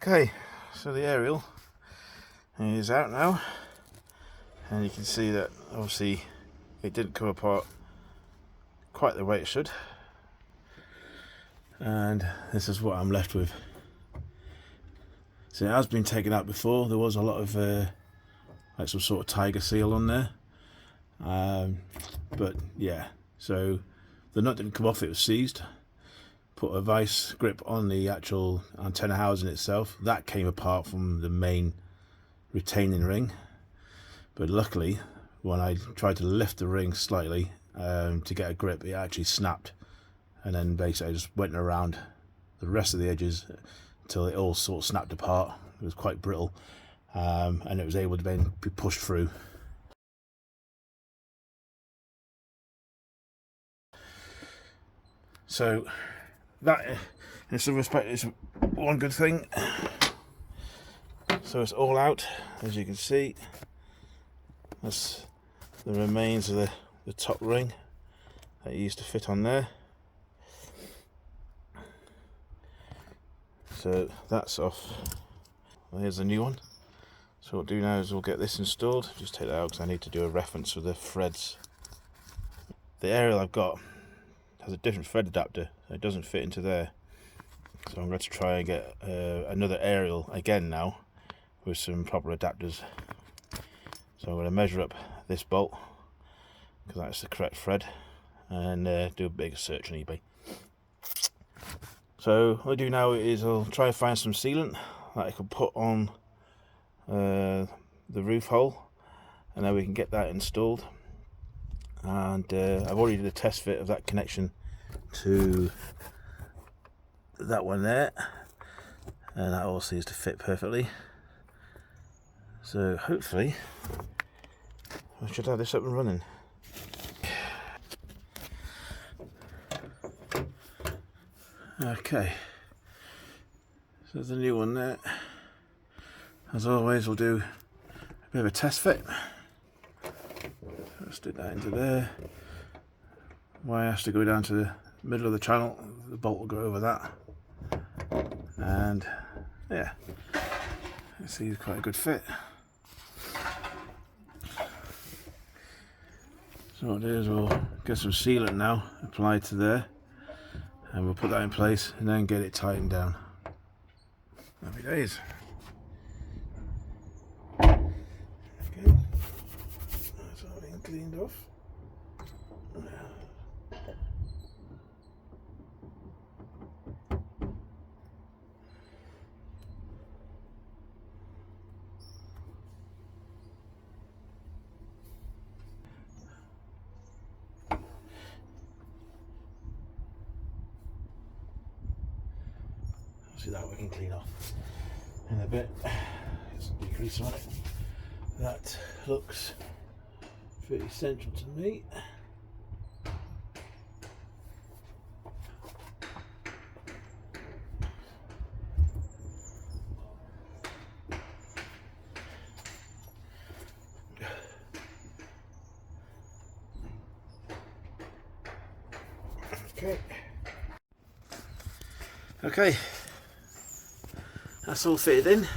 Okay, so the aerial is out now, and you can see that obviously it didn't come apart quite the way it should, and this is what I'm left with. So it has been taken out before. There was a lot of like some sort of tiger seal on there, but yeah, so the nut didn't come off, it was seized. Put a vice grip on the actual antenna housing itself. That came apart from the main retaining ring, but luckily when I tried to lift the ring slightly to get a grip, it actually snapped, and then basically I just went around the rest of the edges until it all sort of snapped apart. It was quite brittle, and it was able to then be pushed through. So that, in some respect, is one good thing. So it's all out, as you can see. That's the remains of the top ring that used to fit on there. So that's off. Well, here's the new one. So what we'll do now is we'll get this installed. Just take that out because I need to do a reference for the threads. The aerial I've got has a different thread adapter, so it doesn't fit into there. So I'm going to try and get another aerial again now with some proper adapters. So I'm going to measure up this bolt because that's the correct thread, and do a bigger search on eBay. So what I'll do now is I'll try and find some sealant that I can put on the roof hole, and then we can get that installed. And I've already did a test fit of that connection to that one there, and that all seems to fit perfectly. So hopefully I should have this up and running. Okay, so there's a new one there. As always, we'll do a bit of a test fit. Let's stick that into there. Wire has to go down to the middle of the channel. The bolt will go over that. And yeah, you see it's quite a good fit. So what we'll do is we'll get some sealant now applied to there, and we'll put that in place and then get it tightened down. Happy days. Okay, that's all been cleaned off. See that we can clean off in a bit. Get some decrease on it. That looks pretty central to me. Okay, that's all fitted in.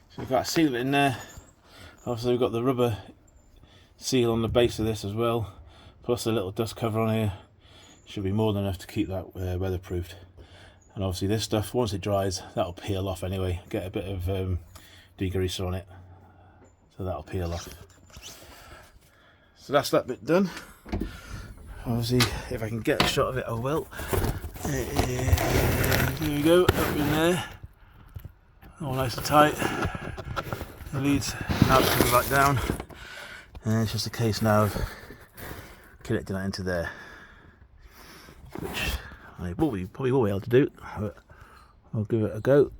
So we've got a seal in there. Obviously we've got the rubber seal on the base of this as well, plus a little dust cover on here. Should be more than enough to keep that weatherproofed. And obviously this stuff, once it dries, that'll peel off anyway. Get a bit of degreaser on it, so that'll peel off. So that's that bit done. Obviously, if I can get a shot of it, I will. There we go, up in there. All nice and tight. The leads now coming back down. And it's just a case now of connecting that into there, which I probably will be able to do, but I'll give it a go.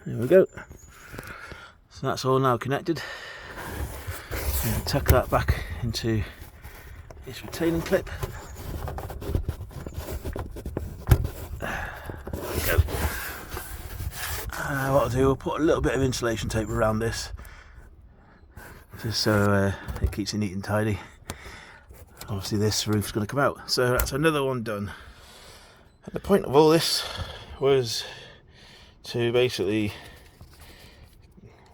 There we go. So that's all now connected. And tuck that back into its retaining clip. There we go. What I'll do, I'll put a little bit of insulation tape around this just so it keeps it neat and tidy. Obviously this roof's going to come out, so that's another one done. And the point of all this was to basically,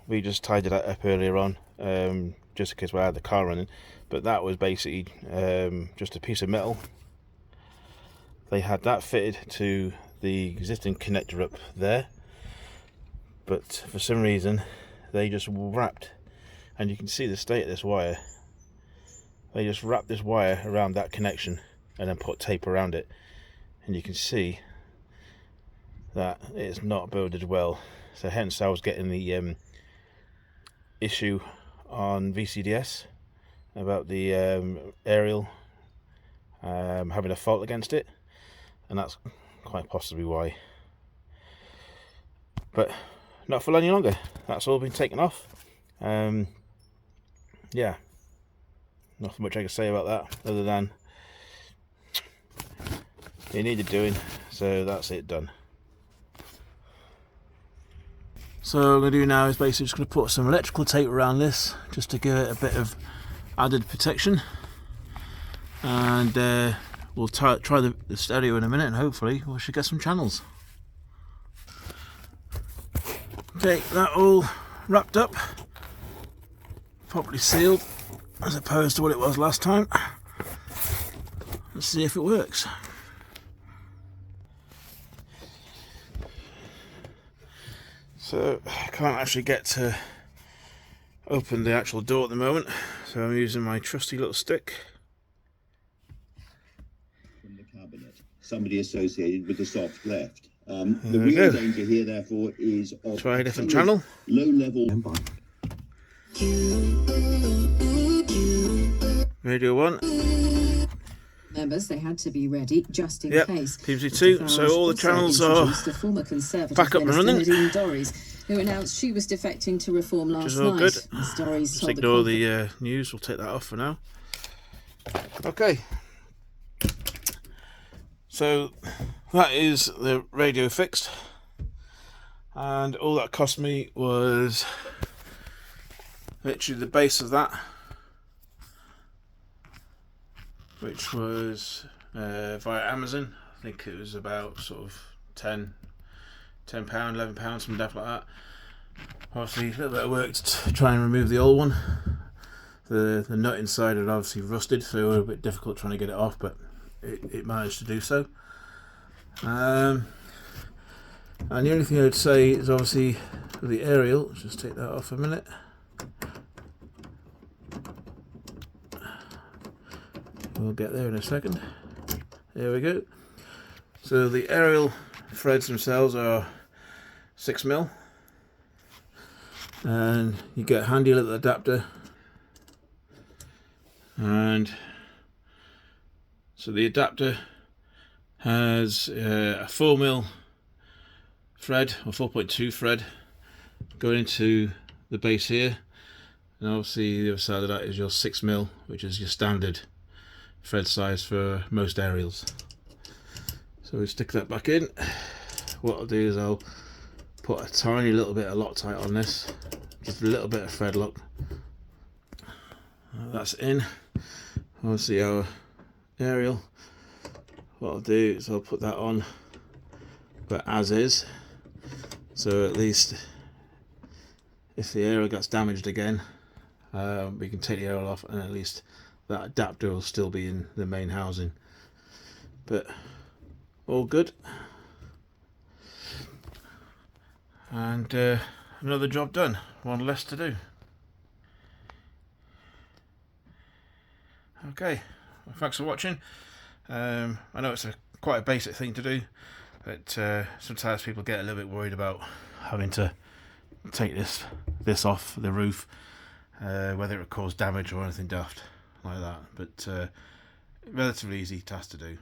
we just tidied that up earlier on, just in case we had the car running, but that was basically just a piece of metal. They had that fitted to the existing connector up there, but for some reason they just wrapped, and you can see the state of this wire, they just wrapped this wire around that connection and then put tape around it, and you can see that it's not builded well. So hence I was getting the issue on VCDS about the aerial having a fault against it, and that's quite possibly why. But not for any longer, that's all been taken off. Yeah, nothing much I can say about that other than it needed doing, so that's it done. So what I'm going to do now is basically just going to put some electrical tape around this just to give it a bit of added protection, and we'll try the stereo in a minute, and hopefully we should get some channels. Okay, that all wrapped up, properly sealed as opposed to what it was last time. Let's see if it works. So I can't actually get to open the actual door at the moment, so I'm using my trusty little stick. From the cabinet, somebody associated with the soft left. The real danger here, therefore, is of try a different channel. Low-level Radio 1. Members, they had to be ready just in case. PVC2. So all the channels are back up and running. Who announced she was defecting to Reform last Which is all night. good. The stories Just told ignore the news. We'll take that off for now. Okay. So that is the radio fixed, and all that cost me was literally the base of that, which was via Amazon. I think it was about sort of £10, £11, something like that. Obviously a little bit of work to try and remove the old one. The nut inside had obviously rusted, so it was a bit difficult trying to get it off, but it managed to do so. And the only thing I'd say is obviously with the aerial, let's just take that off a minute. We'll get there in a second. There we go. So the aerial threads themselves are 6mm, and you get a handy little adapter, and so the adapter has a 4mm thread, or 4.2 thread, going into the base here, and obviously the other side of that is your 6mm, which is your standard thread size for most aerials. So we stick that back in. What I'll do is I'll put a tiny little bit of Loctite on this, just a little bit of thread lock. That's in. Obviously our aerial, what I'll do is I'll put that on, but as is, so at least if the aerial gets damaged again, we can take the aerial off, and at least that adapter will still be in the main housing. But all good, and another job done, one less to do. Okay, well, thanks for watching. I know it's quite a basic thing to do, but sometimes people get a little bit worried about having to take this off the roof, whether it would cause damage or anything daft like that, but relatively easy task to do.